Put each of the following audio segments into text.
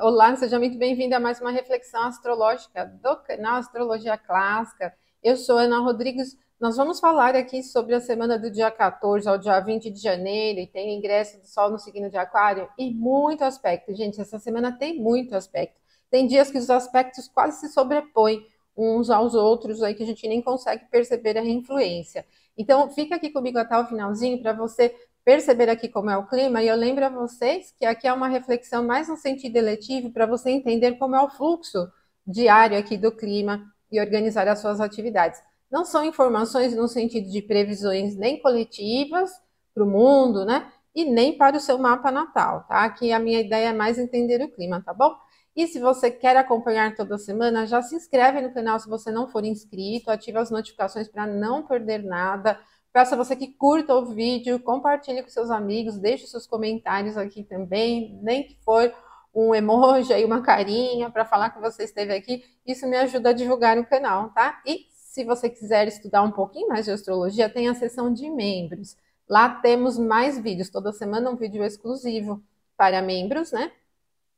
Olá, seja muito bem-vindo a mais uma reflexão astrológica do canal Astrologia Clássica. Eu sou Ana Rodrigues. Nós vamos falar aqui sobre a semana do dia 14 ao dia 20 de janeiro e tem o ingresso do Sol no signo de Aquário e muito aspecto. Gente, essa semana tem muito aspecto. Tem dias que os aspectos quase se sobrepõem uns aos outros, aí que a gente nem consegue perceber a influência. Então, fica aqui comigo até o finalzinho para você perceber aqui como é o clima, e eu lembro a vocês que aqui é uma reflexão mais no sentido eletivo para você entender como é o fluxo diário aqui do clima e organizar as suas atividades. Não são informações no sentido de previsões nem coletivas para o mundo, né? E nem para o seu mapa natal, tá? Aqui a minha ideia é mais entender o clima, tá bom? E se você quer acompanhar toda semana, já se inscreve no canal se você não for inscrito, ativa as notificações para não perder nada. Peço a você que curta o vídeo, compartilhe com seus amigos, deixe seus comentários aqui também, nem que for um emoji aí, uma carinha para falar que você esteve aqui. Isso me ajuda a divulgar o canal, tá? E se você quiser estudar um pouquinho mais de astrologia, tem a seção de membros. Lá temos mais vídeos, toda semana um vídeo exclusivo para membros, né?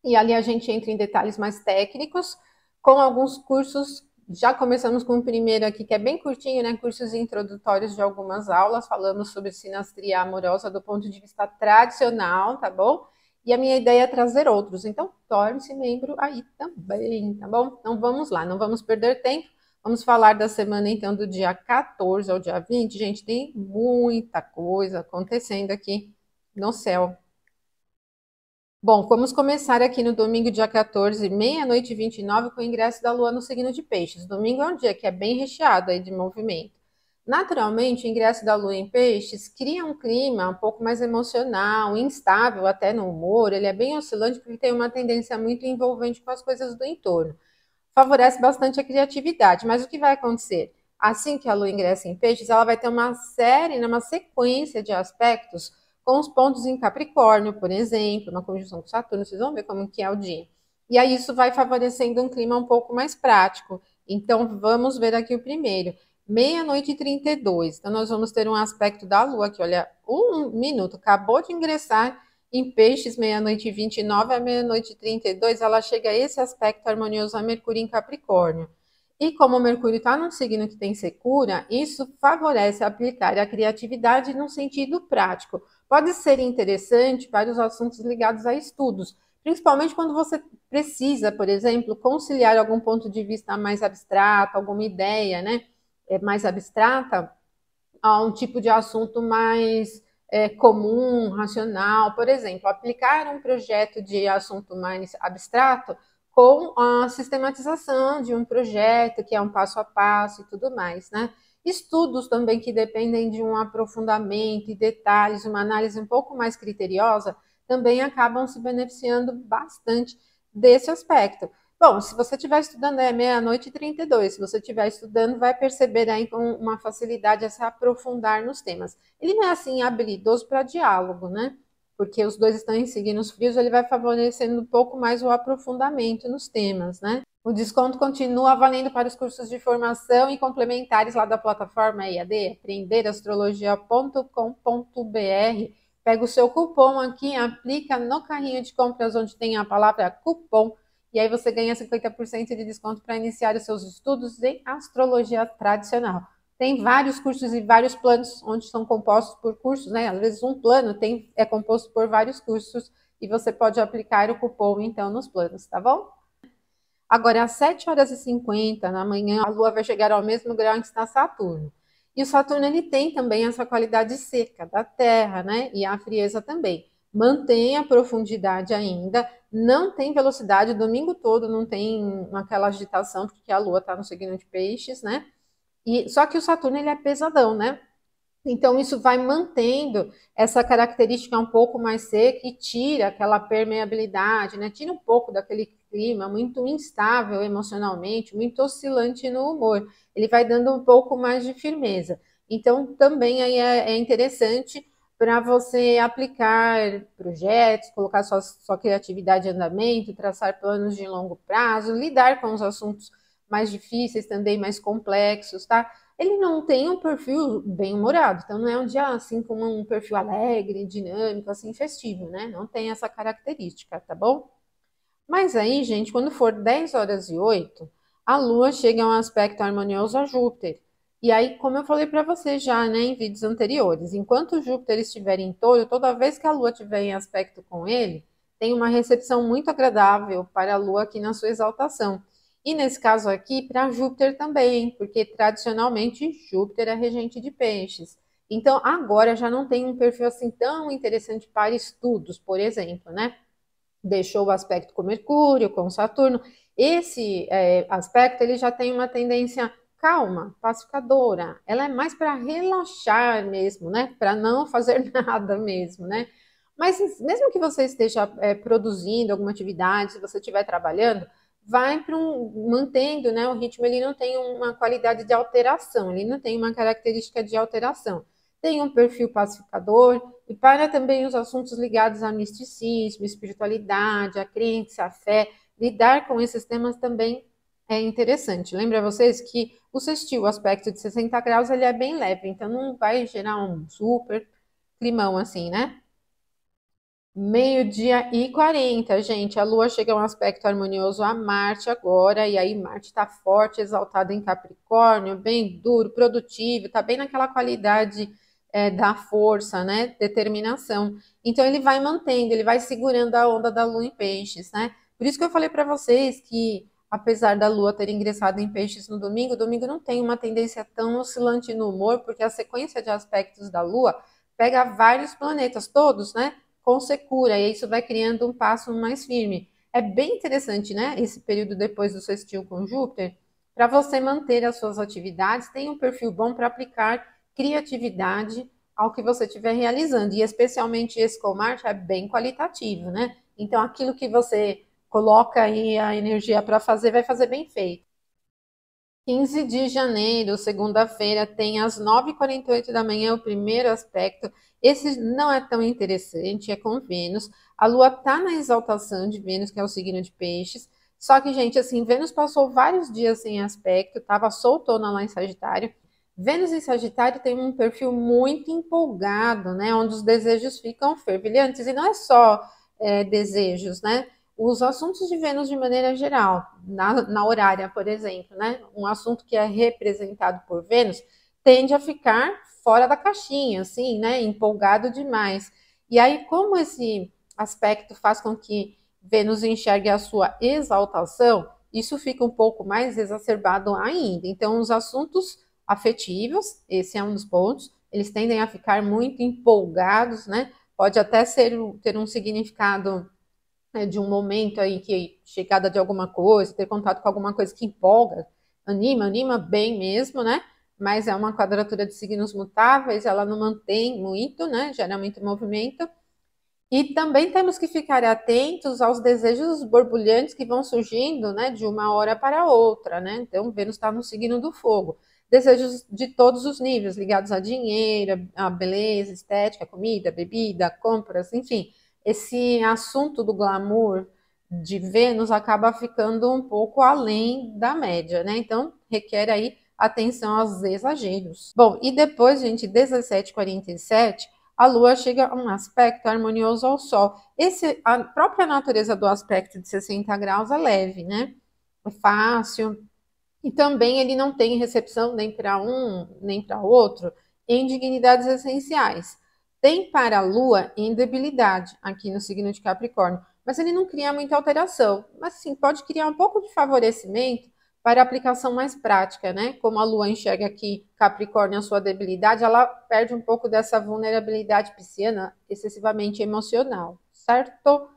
E ali a gente entra em detalhes mais técnicos, com alguns cursos. Já começamos com o primeiro aqui, que é bem curtinho, né? Cursos introdutórios de algumas aulas. Falamos sobre sinastria amorosa do ponto de vista tradicional, tá bom? E a minha ideia é trazer outros. Então, torne-se membro aí também, tá bom? Então, vamos lá, não vamos perder tempo. Vamos falar da semana, então, do dia 14 ao dia 20. Gente, tem muita coisa acontecendo aqui no céu. Bom, vamos começar aqui no domingo, dia 14, meia-noite e 29, com o ingresso da Lua no signo de Peixes. Domingo é um dia que é bem recheado aí de movimento. Naturalmente, o ingresso da Lua em Peixes cria um clima um pouco mais emocional, instável até no humor. Ele é bem oscilante porque tem uma tendência muito envolvente com as coisas do entorno. Favorece bastante a criatividade, mas o que vai acontecer? Assim que a Lua ingressa em Peixes, ela vai ter uma série, uma sequência de aspectos com os pontos em Capricórnio, por exemplo, uma conjunção com Saturno, vocês vão ver como que é o dia. E aí isso vai favorecendo um clima um pouco mais prático. Então vamos ver aqui o primeiro. Meia-noite e 32. Então nós vamos ter um aspecto da Lua aqui, olha, um minuto, acabou de ingressar em Peixes, meia-noite e 29 a meia-noite e 32, ela chega a esse aspecto harmonioso a Mercúrio em Capricórnio. E como o Mercúrio está num signo que tem secura, isso favorece aplicar a criatividade no sentido prático. Pode ser interessante para os assuntos ligados a estudos, principalmente quando você precisa, por exemplo, conciliar algum ponto de vista mais abstrato, alguma ideia, né, mais abstrata, a um tipo de assunto mais comum, racional. Por exemplo, aplicar um projeto de assunto mais abstrato com a sistematização de um projeto, que é um passo a passo e tudo mais, né? Estudos também que dependem de um aprofundamento e detalhes, uma análise um pouco mais criteriosa, também acabam se beneficiando bastante desse aspecto. Bom, se você estiver estudando, é meia-noite e 32. Se você estiver estudando, vai perceber aí com uma facilidade a se aprofundar nos temas. Ele não é assim habilidoso para diálogo, né? Porque os dois estão em signos frios, ele vai favorecendo um pouco mais o aprofundamento nos temas, né? O desconto continua valendo para os cursos de formação e complementares lá da plataforma EAD, aprenderastrologia.com.br. Pega o seu cupom aqui, aplica no carrinho de compras onde tem a palavra cupom, e aí você ganha 50% de desconto para iniciar os seus estudos em astrologia tradicional. Tem vários cursos e vários planos onde são compostos por cursos, né? Às vezes um plano é composto por vários cursos e você pode aplicar o cupom então nos planos, tá bom? Agora, às 7 horas e 50 da manhã, a Lua vai chegar ao mesmo grau em que está Saturno. E o Saturno ele tem também essa qualidade seca da Terra, né? E a frieza também. Mantém a profundidade ainda, não tem velocidade, o domingo todo não tem aquela agitação, porque a Lua está no signo de Peixes, né? E, só que o Saturno ele é pesadão, né? Então, isso vai mantendo essa característica um pouco mais seca e tira aquela permeabilidade, né? Tira um pouco daquele clima muito instável emocionalmente, muito oscilante no humor. Ele vai dando um pouco mais de firmeza. Então, também aí é interessante para você aplicar projetos, colocar sua criatividade em andamento, traçar planos de longo prazo, lidar com os assuntos mais difíceis, também mais complexos, tá? Ele não tem um perfil bem-humorado, então não é um dia assim com um perfil alegre, dinâmico, assim, festivo, né? Não tem essa característica, tá bom? Mas aí, gente, quando for 10h08, a Lua chega a um aspecto harmonioso a Júpiter. E aí, como eu falei para você já, né, em vídeos anteriores, enquanto Júpiter estiver em Touro, toda vez que a Lua estiver em aspecto com ele, tem uma recepção muito agradável para a Lua aqui na sua exaltação. E nesse caso aqui, para Júpiter também, porque tradicionalmente Júpiter é regente de peixes. Então, agora já não tem um perfil assim tão interessante para estudos, por exemplo, né? Deixou o aspecto com Mercúrio, com Saturno. Esse aspecto ele já tem uma tendência calma, pacificadora. Ela é mais para relaxar mesmo, né? Para não fazer nada mesmo, né? Mas mesmo que você esteja produzindo alguma atividade, se você estiver trabalhando, vai para mantendo, né? O ritmo ele não tem uma qualidade de alteração, ele não tem uma característica de alteração. Tem um perfil pacificador e para também os assuntos ligados a misticismo, espiritualidade, a crença, a fé, lidar com esses temas também é interessante. Lembra vocês que o sextil, o aspecto de 60 graus, ele é bem leve, então não vai gerar um super climão assim, né? 12h40, gente. A Lua chega a um aspecto harmonioso a Marte agora, e aí Marte está forte, exaltado em Capricórnio, bem duro, produtivo, está bem naquela qualidade da força, né? Determinação. Então ele vai mantendo, ele vai segurando a onda da Lua em Peixes, né? Por isso que eu falei para vocês que, apesar da Lua ter ingressado em Peixes no domingo, o domingo não tem uma tendência tão oscilante no humor, porque a sequência de aspectos da Lua pega vários planetas, todos, né? Com secura, e isso vai criando um passo mais firme. É bem interessante, né? Esse período depois do sextil com Júpiter, para você manter as suas atividades, tem um perfil bom para aplicar criatividade ao que você estiver realizando. E especialmente esse com Marte é bem qualitativo, né? Então aquilo que você coloca aí a energia para fazer, vai fazer bem feito. 15 de janeiro, segunda-feira, tem às 9h48 da manhã o primeiro aspecto. Esse não é tão interessante, é com Vênus. A Lua está na exaltação de Vênus, que é o signo de Peixes. Só que, gente, assim, Vênus passou vários dias sem aspecto, estava soltona lá em Sagitário. Vênus em Sagitário tem um perfil muito empolgado, né? Onde os desejos ficam fervilhantes. E não é só desejos, né? Os assuntos de Vênus de maneira geral, na horária, por exemplo, né? Um assunto que é representado por Vênus tende a ficar fora da caixinha, assim, né? Empolgado demais. E aí, como esse aspecto faz com que Vênus enxergue a sua exaltação, isso fica um pouco mais exacerbado ainda. Então, os assuntos afetivos, esse é um dos pontos, eles tendem a ficar muito empolgados, né? Pode até ter um significado de um momento aí que chegada de alguma coisa, ter contato com alguma coisa que empolga, anima bem mesmo, né? Mas é uma quadratura de signos mutáveis, ela não mantém muito, né? Gera muito movimento. E também temos que ficar atentos aos desejos borbulhantes que vão surgindo, né, de uma hora para outra, né? Então, Vênus está no signo do fogo. Desejos de todos os níveis, ligados a dinheiro, a beleza, estética, comida, bebida, compras, enfim. Esse assunto do glamour de Vênus acaba ficando um pouco além da média, né? Então, requer aí atenção aos exageros. Bom, e depois, gente, 17h47, a Lua chega a um aspecto harmonioso ao Sol. A própria natureza do aspecto de 60 graus é leve, né? É fácil. E também ele não tem recepção nem para um nem para outro em dignidades essenciais. Tem para a Lua em debilidade, aqui no signo de Capricórnio, mas ele não cria muita alteração. Mas sim, pode criar um pouco de favorecimento para aplicação mais prática, né? Como a Lua enxerga aqui Capricórnio a sua debilidade, ela perde um pouco dessa vulnerabilidade pisciana excessivamente emocional, certo?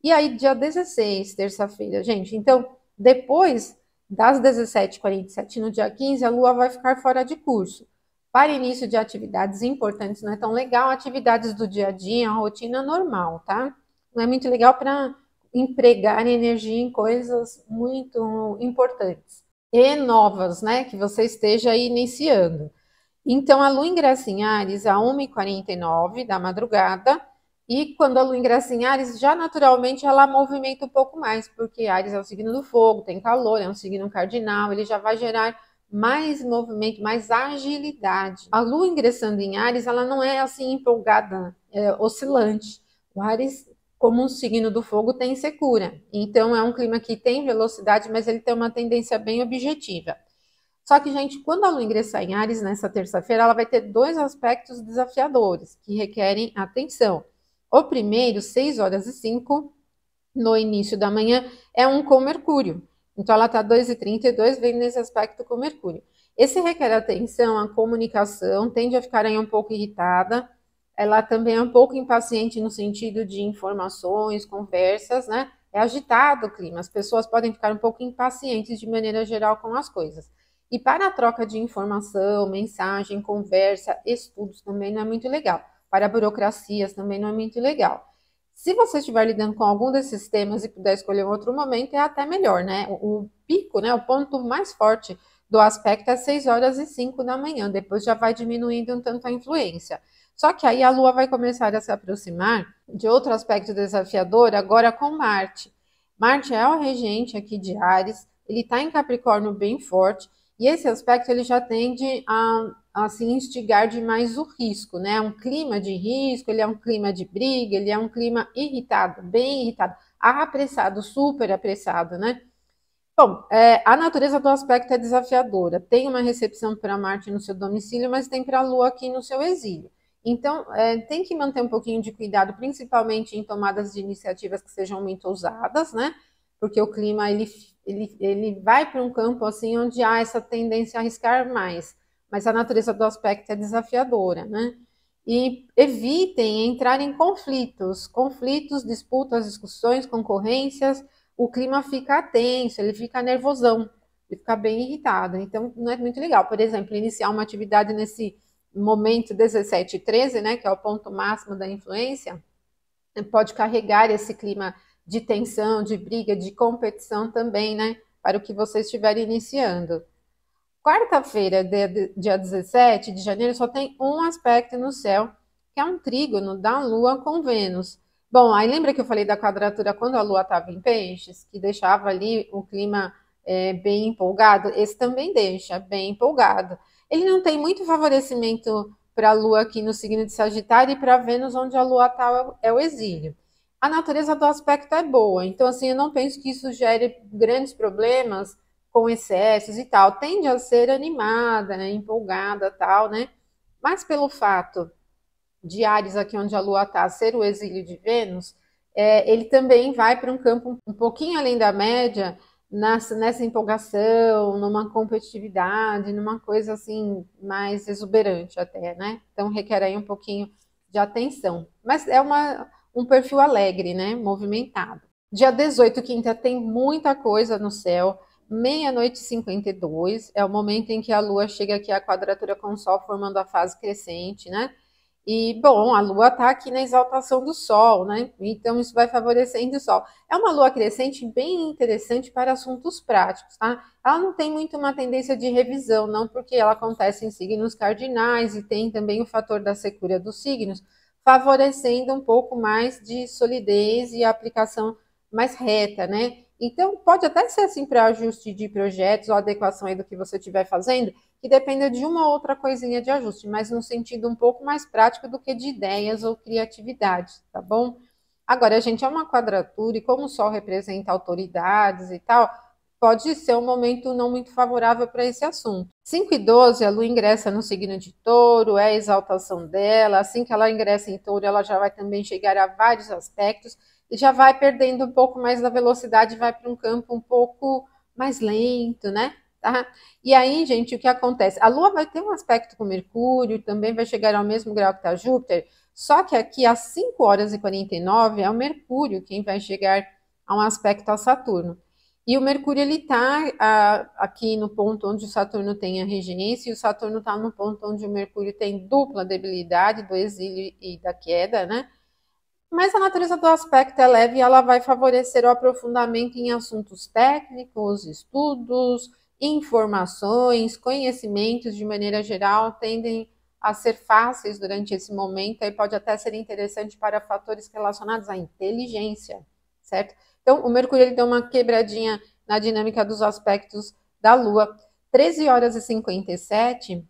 E aí, dia 16, terça-feira, gente. Então, depois das 17h47 no dia 15, a Lua vai ficar fora de curso. Para início de atividades importantes não é tão legal, atividades do dia a dia, a rotina normal, tá? Não é muito legal para empregar energia em coisas muito importantes e novas, né? Que você esteja aí iniciando. Então, a Lua ingressa em Áries a 1h49 da madrugada, e quando a Lua ingressa em Áries, já naturalmente ela movimenta um pouco mais, porque Áries é o signo do fogo, tem calor, é um signo cardinal, ele já vai gerar mais movimento, mais agilidade. A Lua ingressando em Áries, ela não é assim empolgada, oscilante. O Áries como um signo do fogo, tem secura. Então, é um clima que tem velocidade, mas ele tem uma tendência bem objetiva. Só que, gente, quando a Lua ingressar em Áries nessa terça-feira, ela vai ter dois aspectos desafiadores que requerem atenção. O primeiro, 6 horas e 5, no início da manhã, é um com Mercúrio. Então, ela está 2h32, vem nesse aspecto com Mercúrio. Esse requer atenção, a comunicação, tende a ficar aí um pouco irritada. Ela também é um pouco impaciente no sentido de informações, conversas, né? É agitado o clima, as pessoas podem ficar um pouco impacientes de maneira geral com as coisas. E para a troca de informação, mensagem, conversa, estudos também não é muito legal. Para burocracias também não é muito legal. Se você estiver lidando com algum desses temas e puder escolher um outro momento, é até melhor, né? O pico, né? O ponto mais forte do aspecto é 6 horas e 5 da manhã. Depois já vai diminuindo um tanto a influência. Só que aí a Lua vai começar a se aproximar de outro aspecto desafiador, agora com Marte. Marte é o regente aqui de Áries, ele está em Capricórnio bem forte, e esse aspecto ele já tende a se instigar demais o risco, né? Um clima de risco, ele é um clima de briga, ele é um clima irritado, bem irritado, apressado, super apressado, né? Bom, a natureza do aspecto é desafiadora. Tem uma recepção para Marte no seu domicílio, mas tem para a Lua aqui no seu exílio. Então, tem que manter um pouquinho de cuidado, principalmente em tomadas de iniciativas que sejam muito ousadas, né? Porque o clima, ele vai para um campo assim onde há essa tendência a arriscar mais. Mas a natureza do aspecto é desafiadora, né? E evitem entrar em conflitos, disputas, discussões, concorrências. O clima fica tenso, ele fica nervosão, ele fica bem irritado. Então, não é muito legal. Por exemplo, iniciar uma atividade nesse momento 17 e 13, né, que é o ponto máximo da influência, pode carregar esse clima de tensão, de briga, de competição também, né, para o que você estiver iniciando. Quarta-feira, dia 17 de janeiro, só tem um aspecto no céu, que é um trígono da Lua com Vênus. Bom, aí lembra que eu falei da quadratura quando a Lua estava em Peixes, que deixava ali o clima bem empolgado? Esse também deixa bem empolgado. Ele não tem muito favorecimento para a Lua aqui no signo de Sagitário e para Vênus, onde a Lua está é o exílio. A natureza do aspecto é boa, então assim, eu não penso que isso gere grandes problemas com excessos e tal, tende a ser animada, né, empolgada, tal, né? Mas pelo fato de Áries, aqui onde a Lua está, ser o exílio de Vênus, ele também vai para um campo um pouquinho além da média, nessa empolgação, numa competitividade, numa coisa assim mais exuberante até, né? Então requer aí um pouquinho de atenção. Mas é um perfil alegre, né? Movimentado. Dia 18, quinta, tem muita coisa no céu. Meia-noite e 52 é o momento em que a Lua chega aqui à quadratura com o Sol, formando a fase crescente, né? E, bom, a Lua está aqui na exaltação do Sol, né? Então, isso vai favorecendo o Sol. É uma Lua crescente bem interessante para assuntos práticos, tá? Ela não tem muito uma tendência de revisão, não, porque ela acontece em signos cardinais e tem também o fator da secura dos signos, favorecendo um pouco mais de solidez e aplicação mais reta, né? Então, pode até ser assim para ajuste de projetos ou adequação aí do que você estiver fazendo, que dependa de uma ou outra coisinha de ajuste, mas no sentido um pouco mais prático do que de ideias ou criatividade, tá bom? Agora, a gente é uma quadratura e como o Sol representa autoridades e tal, pode ser um momento não muito favorável para esse assunto. 5 e 12, a Lua ingressa no signo de Touro, é a exaltação dela. Assim que ela ingressa em Touro, ela já vai também chegar a vários aspectos e já vai perdendo um pouco mais da velocidade, vai para um campo um pouco mais lento, né? Tá? E aí, gente, o que acontece? A Lua vai ter um aspecto com Mercúrio, também vai chegar ao mesmo grau que está Júpiter, só que aqui às 5 horas e 49 é o Mercúrio quem vai chegar a um aspecto a Saturno. E o Mercúrio ele está aqui no ponto onde o Saturno tem a regência, e o Saturno está no ponto onde o Mercúrio tem dupla debilidade do exílio e da queda, né? Mas a natureza do aspecto é leve e ela vai favorecer o aprofundamento em assuntos técnicos, estudos, informações, conhecimentos de maneira geral tendem a ser fáceis durante esse momento e pode até ser interessante para fatores relacionados à inteligência, certo? Então, o Mercúrio ele deu uma quebradinha na dinâmica dos aspectos da Lua. 13 horas e 57,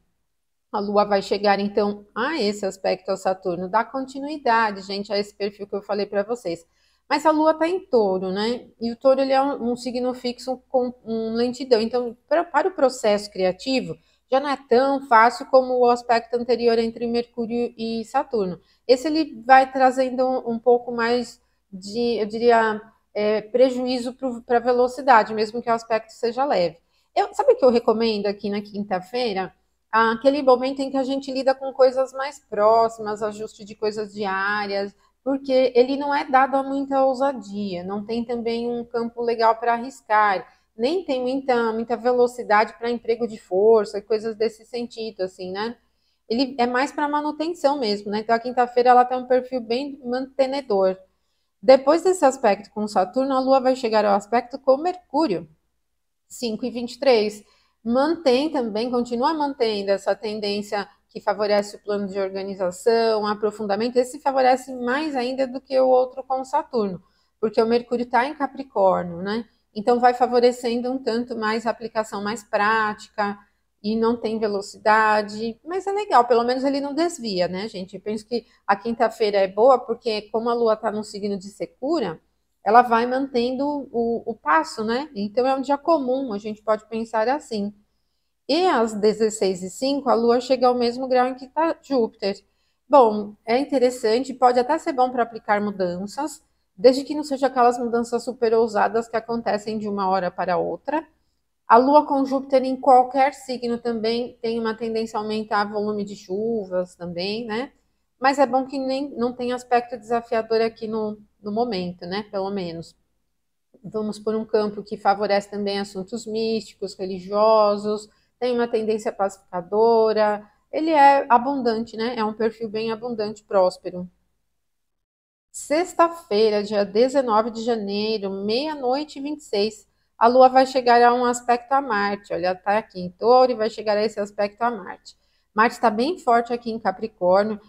a Lua vai chegar, então, a esse aspecto ao Saturno, dá continuidade, gente, a esse perfil que eu falei para vocês. Mas a Lua está em Touro, né? E o Touro ele é um signo fixo com lentidão. Então, para o processo criativo, já não é tão fácil como o aspecto anterior entre Mercúrio e Saturno. Esse ele vai trazendo um pouco mais de, eu diria, prejuízo para a velocidade, mesmo que o aspecto seja leve. Sabe o que eu recomendo aqui na quinta-feira? Aquele momento em que a gente lida com coisas mais próximas, ajuste de coisas diárias, porque ele não é dado a muita ousadia, não tem também um campo legal para arriscar, nem tem muita velocidade para emprego de força e coisas desse sentido, assim, né? Ele é mais para manutenção mesmo, né? Então a quinta-feira ela tem um perfil bem mantenedor. Depois desse aspecto com Saturno, a Lua vai chegar ao aspecto com Mercúrio, 5 e 23. Mantém também, continua mantendo essa tendência que favorece o plano de organização, aprofundamento. Esse favorece mais ainda do que o outro com Saturno, porque o Mercúrio está em Capricórnio, né? Então vai favorecendo um tanto mais a aplicação mais prática e não tem velocidade, mas é legal, pelo menos ele não desvia, né, gente? Eu penso que a quinta-feira é boa porque, como a Lua está no signo de Secura, ela vai mantendo o passo, né? Então é um dia comum, a gente pode pensar assim. E às 16h05, a Lua chega ao mesmo grau em que está Júpiter. Bom, é interessante, pode até ser bom para aplicar mudanças, desde que não seja aquelas mudanças super ousadas que acontecem de uma hora para outra. A Lua com Júpiter em qualquer signo também tem uma tendência a aumentar o volume de chuvas também, né? Mas é bom que nem não tem aspecto desafiador aqui no momento, né? Pelo menos. Vamos por um campo que favorece também assuntos místicos, religiosos, tem uma tendência pacificadora. Ele é abundante, né? É um perfil bem abundante, próspero. Sexta-feira, dia 19 de janeiro, meia-noite e 26, a Lua vai chegar a um aspecto a Marte. Olha, tá aqui em Touro e vai chegar a esse aspecto a Marte. Marte está bem forte aqui em Capricórnio.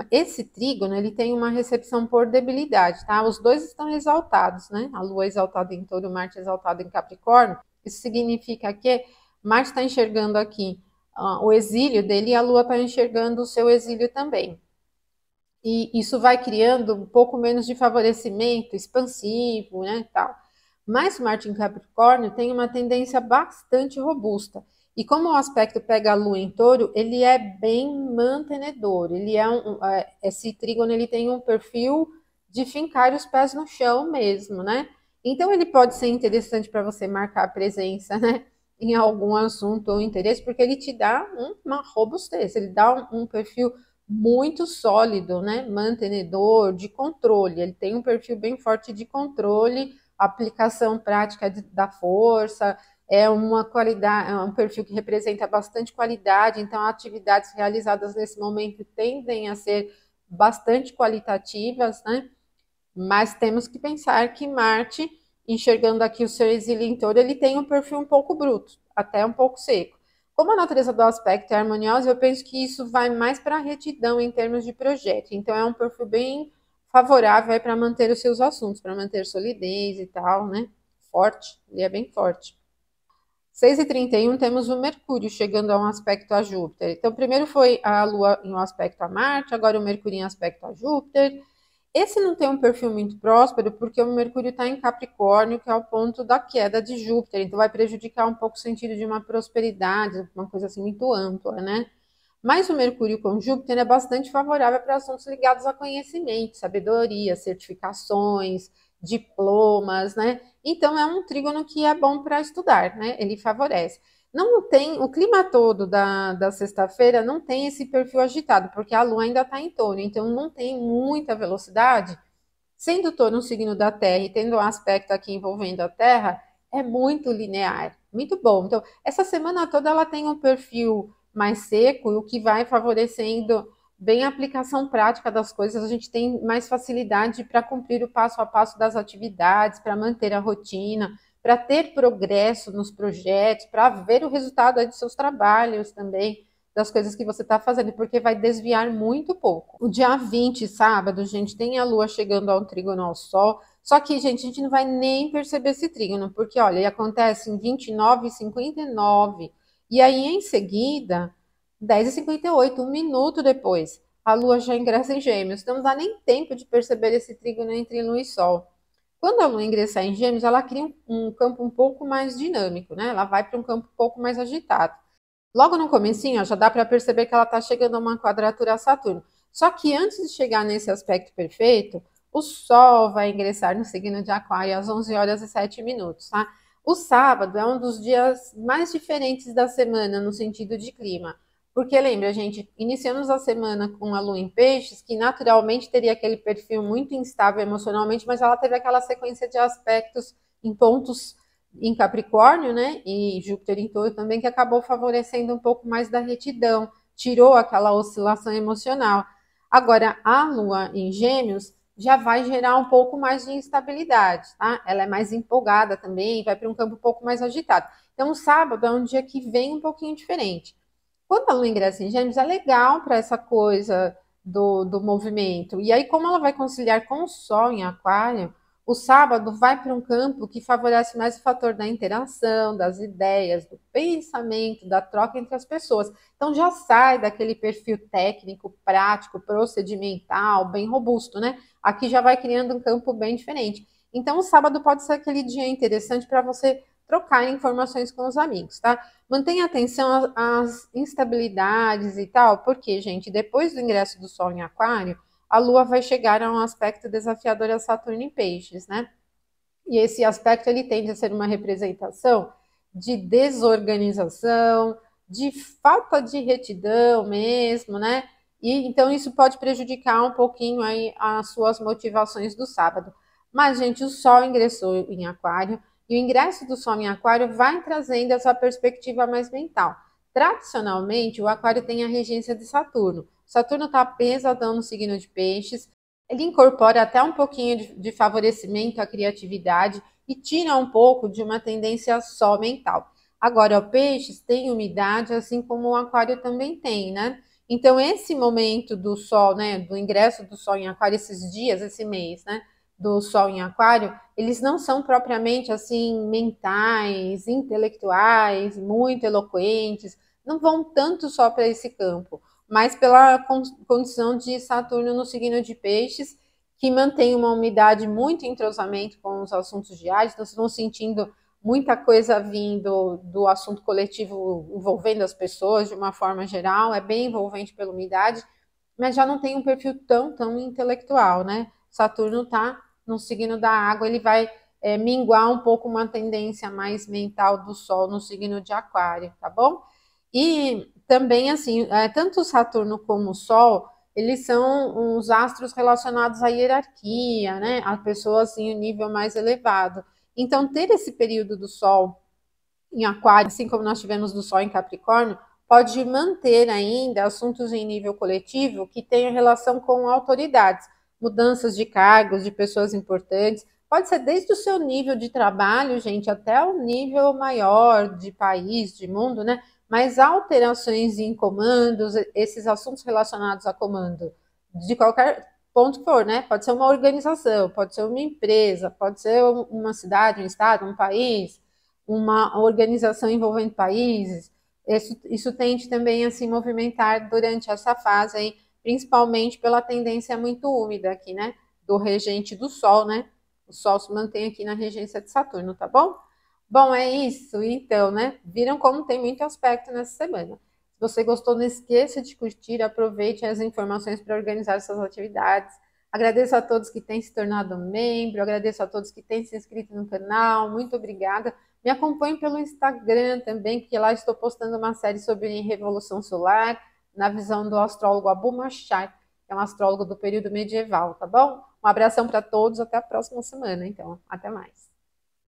Esse trígono, ele tem uma recepção por debilidade, tá? Os dois estão exaltados, né? A Lua exaltada em Touro, Marte exaltada em Capricórnio. Isso significa que Marte está enxergando aqui o exílio dele e a Lua está enxergando o seu exílio também. E isso vai criando um pouco menos de favorecimento expansivo, né, tal. Mas Marte em Capricórnio tem uma tendência bastante robusta. E como o aspecto pega a Lua em Touro, ele é bem mantenedor. Ele esse trígono ele tem um perfil de fincar os pés no chão mesmo, né? Então ele pode ser interessante para você marcar a presença, né, em algum assunto ou interesse, porque ele te dá uma robustez, ele dá um perfil muito sólido, né? Mantenedor, de controle. Ele tem um perfil bem forte de controle, aplicação prática da força, é uma qualidade, é um perfil que representa bastante qualidade, então atividades realizadas nesse momento tendem a ser bastante qualitativas, né? Mas temos que pensar que Marte, enxergando aqui o seu exílio em Touro, ele tem um perfil um pouco bruto, até um pouco seco. Como a natureza do aspecto é harmoniosa, eu penso que isso vai mais para a retidão em termos de projeto. Então, é um perfil bem favorável para manter os seus assuntos, para manter solidez e tal, né? Forte, ele é bem forte. 6h31 temos o Mercúrio chegando a um aspecto a Júpiter. Então, primeiro foi a Lua em um aspecto a Marte, agora o Mercúrio em aspecto a Júpiter. Esse não tem um perfil muito próspero, porque o Mercúrio está em Capricórnio, que é o ponto da queda de Júpiter, então vai prejudicar um pouco o sentido de uma prosperidade, uma coisa assim muito ampla, né? Mas o Mercúrio com Júpiter é bastante favorável para assuntos ligados a conhecimento, sabedoria, certificações, diplomas, né? Então é um trígono que é bom para estudar, né? Ele favorece. Não tem, o clima todo da sexta-feira não tem esse perfil agitado, porque a Lua ainda está em Touro, então não tem muita velocidade. Sendo Touro um signo da Terra e tendo um aspecto aqui envolvendo a Terra, é muito linear, muito bom. Então, essa semana toda ela tem um perfil mais seco, o que vai favorecendo bem a aplicação prática das coisas. A gente tem mais facilidade para cumprir o passo a passo das atividades, para manter a rotina, para ter progresso nos projetos, para ver o resultado de seus trabalhos também, das coisas que você está fazendo, porque vai desviar muito pouco. O dia 20, sábado, gente, tem a Lua chegando ao trígono ao Sol, só que, gente, a gente não vai nem perceber esse trígono, porque, olha, ele acontece em 29h59, e aí, em seguida, 10h58, um minuto depois, a Lua já ingressa em Gêmeos. Então, não dá nem tempo de perceber esse trígono entre Lua e Sol. Quando a Lua ingressar em Gêmeos, ela cria um campo um pouco mais dinâmico, né? Ela vai para um campo um pouco mais agitado. Logo no comecinho, ó, já dá para perceber que ela está chegando a uma quadratura a Saturno. Só que antes de chegar nesse aspecto perfeito, o Sol vai ingressar no signo de Aquário às 11 horas e 7 minutos, tá? O sábado é um dos dias mais diferentes da semana no sentido de clima. Porque lembra, gente, iniciamos a semana com a Lua em Peixes, que naturalmente teria aquele perfil muito instável emocionalmente, mas ela teve aquela sequência de aspectos em pontos em Capricórnio, né? E Júpiter em Touro também, que acabou favorecendo um pouco mais da retidão, tirou aquela oscilação emocional. Agora, a Lua em Gêmeos já vai gerar um pouco mais de instabilidade, tá? Ela é mais empolgada também, vai para um campo um pouco mais agitado. Então, o sábado é um dia que vem um pouquinho diferente. Quando a Lua ingressa em Gêmeos, é legal para essa coisa do movimento. E aí, como ela vai conciliar com o Sol em Aquário, o sábado vai para um campo que favorece mais o fator da interação, das ideias, do pensamento, da troca entre as pessoas. Então já sai daquele perfil técnico, prático, procedimental, bem robusto, né? Aqui já vai criando um campo bem diferente. Então o sábado pode ser aquele dia interessante para você trocar informações com os amigos, tá? Mantenha atenção às instabilidades e tal, porque, gente, depois do ingresso do Sol em Aquário, a Lua vai chegar a um aspecto desafiador a Saturno em Peixes, né? E esse aspecto ele tende a ser uma representação de desorganização, de falta de retidão mesmo, né? E então isso pode prejudicar um pouquinho aí as suas motivações do sábado. Mas, gente, o Sol ingressou em Aquário e o ingresso do Sol em Aquário vai trazendo essa perspectiva mais mental. Tradicionalmente, o Aquário tem a regência de Saturno. Saturno está pesadão no signo de Peixes. Ele incorpora até um pouquinho de favorecimento à criatividade e tira um pouco de uma tendência só mental. Agora, o Peixes tem umidade, assim como o Aquário também tem, né? Então, esse momento do Sol, né, do ingresso do Sol em Aquário, esses dias, esse mês, né, do Sol em Aquário, eles não são propriamente assim mentais, intelectuais, muito eloquentes, não vão tanto só para esse campo, mas pela condição de Saturno no signo de Peixes, que mantém uma umidade muito entrosamento com os assuntos diários, então vocês vão sentindo muita coisa vindo do assunto coletivo envolvendo as pessoas de uma forma geral, é bem envolvente pela umidade, mas já não tem um perfil tão intelectual, né? Saturno está no signo da água, ele vai minguar um pouco uma tendência mais mental do Sol no signo de Aquário, tá bom? E também, assim, tanto Saturno como o Sol, eles são uns astros relacionados à hierarquia, né? A pessoa, assim, em nível mais elevado. Então, ter esse período do Sol em Aquário, assim como nós tivemos do Sol em Capricórnio, pode manter ainda assuntos em nível coletivo que tenham relação com autoridades, mudanças de cargos, de pessoas importantes. Pode ser desde o seu nível de trabalho, gente, até o nível maior de país, de mundo, né? Mas alterações em comandos, esses assuntos relacionados a comando, de qualquer ponto que for, né? Pode ser uma organização, pode ser uma empresa, pode ser uma cidade, um estado, um país, uma organização envolvendo países. Isso tende também a se movimentar durante essa fase aí, principalmente pela tendência muito úmida aqui, né? Do regente do Sol, né? O Sol se mantém aqui na regência de Saturno, tá bom? Bom, é isso, então, né? Viram como tem muito aspecto nessa semana. Se você gostou, não esqueça de curtir, aproveite as informações para organizar suas atividades. Agradeço a todos que têm se tornado membro, agradeço a todos que têm se inscrito no canal, muito obrigada. Me acompanhe pelo Instagram também, que lá estou postando uma série sobre Revolução Solar, na visão do astrólogo Abu Machar, que é um astrólogo do período medieval, tá bom? Um abração para todos, até a próxima semana, então. Até mais.